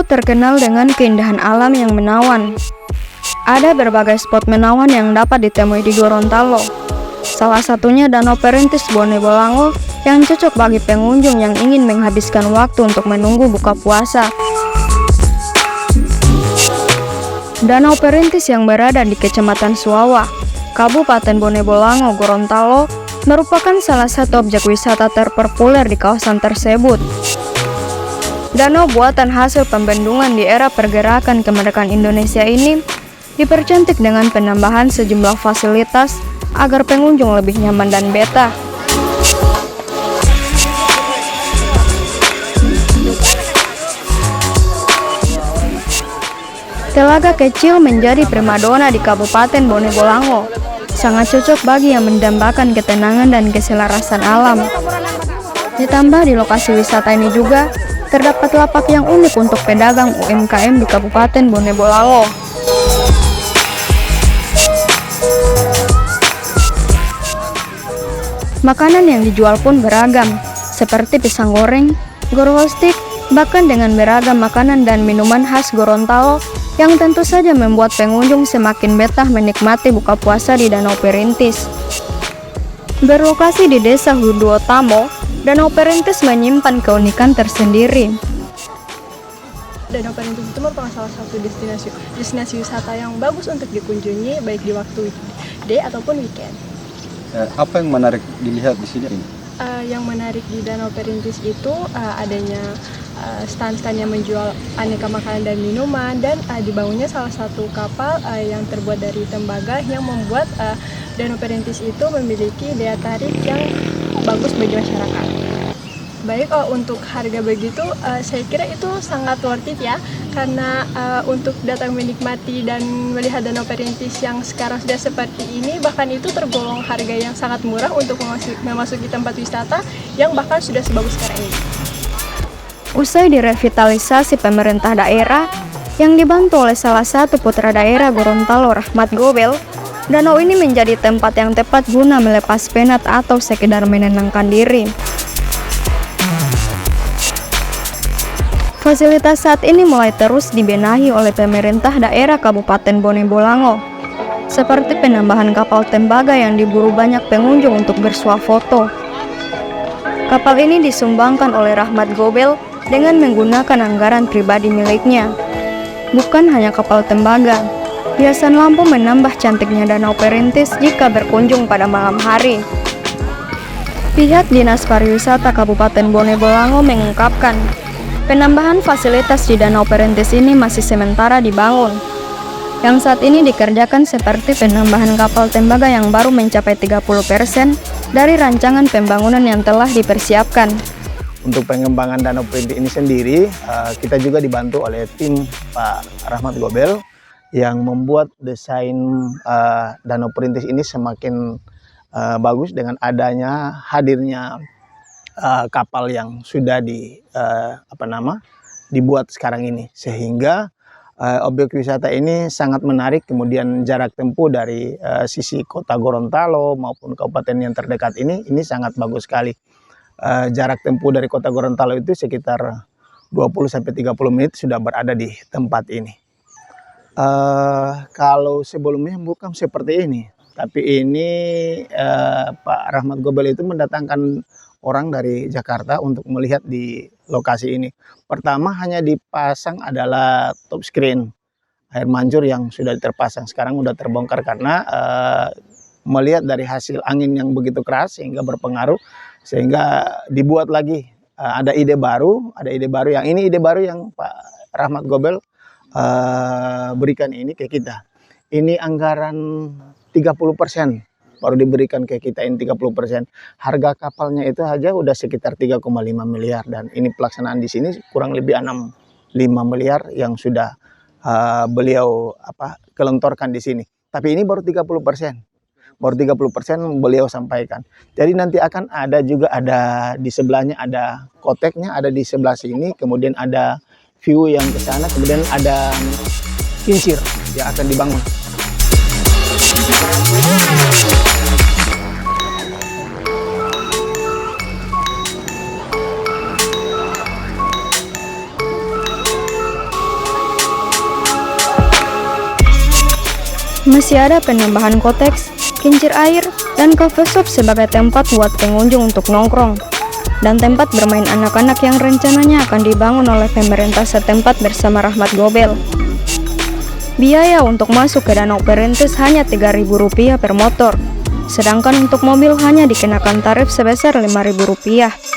terkenal dengan keindahan alam yang menawan. Ada berbagai spot menawan yang dapat ditemui di Gorontalo. Salah satunya Danau Perintis Bone Bolango yang cocok bagi pengunjung yang ingin menghabiskan waktu untuk menunggu buka puasa. Danau Perintis yang berada di Kecamatan Suawa, Kabupaten Bone Bolango, Gorontalo, merupakan salah satu objek wisata terpopuler di kawasan tersebut. Danau buatan hasil pembendungan di era pergerakan kemerdekaan Indonesia ini dipercantik dengan penambahan sejumlah fasilitas agar pengunjung lebih nyaman dan betah. Telaga kecil menjadi primadona di Kabupaten Bone Bolango, sangat cocok bagi yang mendambakan ketenangan dan keselarasan alam. Ditambah di lokasi wisata ini juga terdapat lapak yang unik untuk pedagang UMKM di Kabupaten Bone Bolango. Makanan yang dijual pun beragam, seperti pisang goreng, goreng stick, bahkan dengan beragam makanan dan minuman khas Gorontalo yang tentu saja membuat pengunjung semakin betah menikmati buka puasa di Danau Perintis. Berlokasi di Desa Huduotamo, Danau Perintis menyimpan keunikan tersendiri. Danau Perintis itu merupakan salah satu destinasi wisata yang bagus untuk dikunjungi baik di waktu weekday ataupun weekend. Apa yang menarik dilihat di sini? Yang menarik di Danau Perintis itu adanya stand-stand yang menjual aneka makanan dan minuman, dan dibangunnya salah satu kapal yang terbuat dari tembaga yang membuat Danau Perintis itu memiliki daya tarik yang bagus bagi masyarakat. Baik, untuk harga begitu saya kira itu sangat worth it ya, karena untuk datang menikmati dan melihat Danau Perintis yang sekarang sudah seperti ini, bahkan itu tergolong harga yang sangat murah untuk memasuki tempat wisata yang bahkan sudah sebagus sekarang ini. Usai direvitalisasi pemerintah daerah yang dibantu oleh salah satu putra daerah Gorontalo, Rahmat Gobel, danau ini menjadi tempat yang tepat guna melepas penat atau sekedar menenangkan diri. Fasilitas saat ini mulai terus dibenahi oleh pemerintah daerah Kabupaten Bone Bolango, seperti penambahan kapal tembaga yang diburu banyak pengunjung untuk bersuah foto. Kapal ini disumbangkan oleh Rahmat Gobel dengan menggunakan anggaran pribadi miliknya. Bukan hanya kapal tembaga, hiasan lampu menambah cantiknya Danau Perintis jika berkunjung pada malam hari. Pihak Dinas Pariwisata Kabupaten Bone Bolango mengungkapkan, penambahan fasilitas di Danau Perintis ini masih sementara dibangun, yang saat ini dikerjakan seperti penambahan kapal tembaga yang baru mencapai 30% dari rancangan pembangunan yang telah dipersiapkan. Untuk pengembangan Danau Perintis ini sendiri, kita juga dibantu oleh tim Pak Rahmat Gobel yang membuat desain Danau Perintis ini semakin bagus dengan adanya hadirnya kapal yang sudah dibuat sekarang ini, sehingga objek wisata ini sangat menarik. Kemudian jarak tempuh dari sisi kota Gorontalo maupun kabupaten yang terdekat ini sangat bagus sekali. Jarak tempuh dari kota Gorontalo itu sekitar 20-30 menit sudah berada di tempat ini. Kalau sebelumnya bukan seperti ini, tapi ini Pak Rahmat Gobel itu mendatangkan orang dari Jakarta untuk melihat di lokasi ini. Pertama hanya dipasang adalah top screen air mancur yang sudah terpasang, sekarang sudah terbongkar karena melihat dari hasil angin yang begitu keras sehingga berpengaruh, sehingga dibuat lagi ada ide baru yang ini ide baru yang Pak Rahmat Gobel berikan ini ke kita. Ini anggaran 30% baru diberikan ke kita, ini 30%. Harga kapalnya itu aja udah sekitar 3,5 miliar, dan ini pelaksanaan di sini kurang lebih 5 miliar yang sudah beliau gelontorkan di sini. Tapi ini baru 30%. Baru 30% beliau sampaikan. Jadi nanti akan ada juga, ada di sebelahnya ada koteknya, ada di sebelah sini, kemudian ada view yang ke sana, kemudian ada kincir yang akan dibangun. Masih ada penambahan koteks, kincir air, dan coffee shop sebagai tempat buat pengunjung untuk nongkrong, dan tempat bermain anak-anak yang rencananya akan dibangun oleh pemerintah setempat bersama Rahmat Gobel. Biaya untuk masuk ke Danau Perintis hanya Rp3.000 per motor, sedangkan untuk mobil hanya dikenakan tarif sebesar Rp5.000.